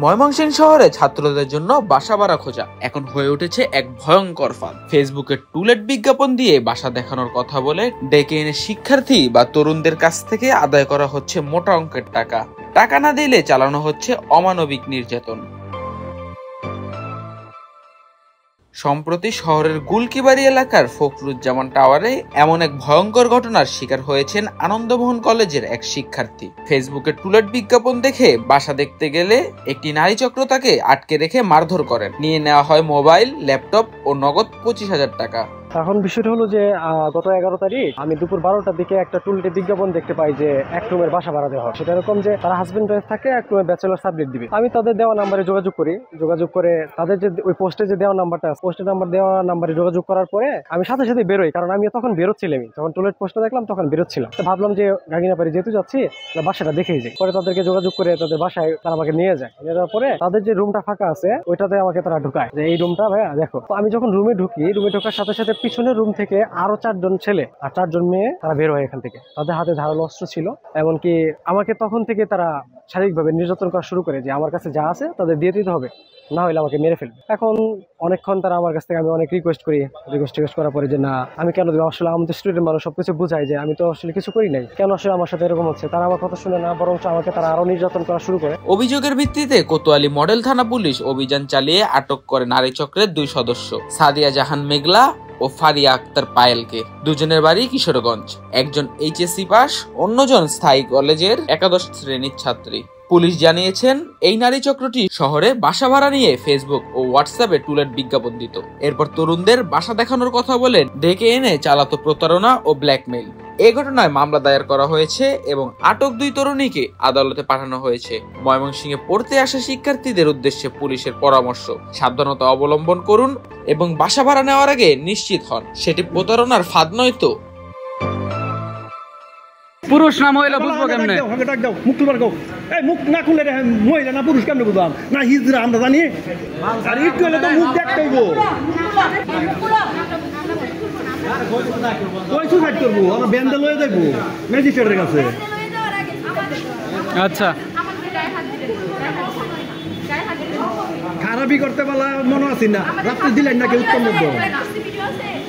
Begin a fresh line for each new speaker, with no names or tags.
ময়মনসিংহ শহরে ছাত্রদের জন্য বাসা ভাড়া খোঁজা এখন হয়ে উঠেছে এক ভয়ঙ্কর ফাঁদ। ফেসবুকে টুলেট বিজ্ঞাপন দিয়ে বাসা দেখানোর কথা বলে ডেকে এনে শিক্ষার্থী বা তরুণদের কাছ থেকে আদায় করা হচ্ছে মোটা অঙ্কের টাকা। টাকা না দিলে চালানো হচ্ছে অমানবিক নির্যাতন। সম্প্রতি শহরের গুলকিবাড়ি এলাকার ফখরুজ্জামান টাওয়ারে এমন এক ভয়ঙ্কর ঘটনার শিকার হয়েছেন আনন্দমোহন কলেজের এক শিক্ষার্থী। ফেসবুকে টুলেট বিজ্ঞাপন দেখে বাসা দেখতে গেলে একটি নারী চক্র তাকে আটকে রেখে মারধর করেন। নিয়ে নেওয়া হয় মোবাইল, ল্যাপটপ ও নগদ 25,000 টাকা।
এখন বিষয়টা হলো যে গত 11 তারিখ আমি দুপুর 12টার দিকে একটা টুলেটে বিজ্ঞাপন দেখতে পাই যে এক রুমের বাসা ভাড়া দেওয়া হয়। সেটা এরকম যে তারা হাজবেন্ড ওয়াইফ থাকে, এক রুমে ব্যাচেলর সাবজেক্ট দিবে। আমি তাদের দেওয়া নাম্বারে যোগাযোগ করে তাদের যে ওই পোস্টে যে দেওয়া নাম্বারটা, পোস্টের নাম্বার দেওয়া নাম্বারে যোগাযোগ করার পরে আমি সাথে সাথে বেরোই, কারণ আমি তখন বেরোচ্ছিলাম। যখন টুলেট পোস্টে দেখলাম তখন বেরোচ্ছিলাম, তো ভাবলাম যে গাগিনাপাড়ি যেহেতু যাচ্ছি বাসাটা দেখেই যাই। পরে তাদেরকে যোগাযোগ করে তাদের বাসায় তারা আমাকে নিয়ে যায়। নেওয়ার পরে তাদের যে রুমটা ফাঁকা আছে ওইটাতে আমাকে তারা ঢুকায় যে এই রুমটা ভাইয়া দেখো। তো আমি যখন রুমে ঢোকার সাথে সাথে পিছনের রুম থেকে আরো 4 জন ছেলে আর 4 জন মেয়ে তারা বের হয় এখান থেকে। তাদের হাতে ধারালো অস্ত্র ছিল, এমনকি আমাকে তখন থেকে তারা শারীরিকভাবে নির্যাতন করা শুরু করে যে আমার কাছে যা আছে তাদের দিয়ে দিতে হবে, না হলে আমাকে মেরে ফেলবে। এখন অনেকক্ষণ তারা আমার কাছ থেকে, আমি অনেক রিকোয়েস্ট করার পরে যে না আমি কেন দেবো, আসলে আমাদের স্টুডেন্ট মানুষ সবকিছু বুঝাই যে আমি তো আসলে কিছু করি নাই, কেন আসলে আমার সাথে এরকম হচ্ছে। তারা আমার কথা শুনে না, বরং আমাকে তারা আরো নির্যাতন করা শুরু করে।
অভিযোগের ভিত্তিতে কোতোয়ালি মডেল থানা পুলিশ অভিযান চালিয়ে আটক করে নারী চক্রের 2 সদস্য, সাদিয়া জাহান মেঘলা ও ফারিয়া আক্তার পায়েলকে। দুজনের বাড়ি কিশোরগঞ্জ। একজন এইচএসসি পাস, অন্যজন স্থায়ী কলেজের একাদশ শ্রেণীর ছাত্রী। পুলিশ জানিয়েছেন এই নারী চক্রটি শহরে বাসা ভাড়া নিয়ে ফেসবুক ও হোয়াটসঅ্যাপে টুলেট বিজ্ঞাপন দিত। এরপর তরুণদের বাসা দেখানোর কথা বলে ডেকে এনে চালাতো প্রতারণা ও ব্ল্যাকমেইল। এই ঘটনায় মামলা দায়ের করা হয়েছে এবং আটক 2 তরুণীকে আদালতে পাঠানো হয়েছে। ময়মনসিংহে পড়তে আসা শিক্ষার্থীদের উদ্দেশ্যে পুলিশের পরামর্শ: সাবধানতা অবলম্বন করুন এবং বাসা ভাড়া নেওয়ার আগে নিশ্চিত হন সেটি প্রতারণার ফাঁদ নয় তো।
পুরুষ না মহিলা বুঝবো কেমনে? মুখ তুলবার গাও, এই মুখ না খুললে মহিলা না পুরুষ কেমনে বুঝবাম? না হিজরা আমরা জানি, আর একটু হলে তো মুখ দেখতে হইব। কই সুসাইড করবো? আমরা ব্যান্ডে লয়ে যাইবো ম্যাজিস্ট্রেটের কাছে।
আচ্ছা,
খারাপই করতে পারলা মনে আছি না, রাত্রে দিলেন নাকি উত্তম মধ্যম।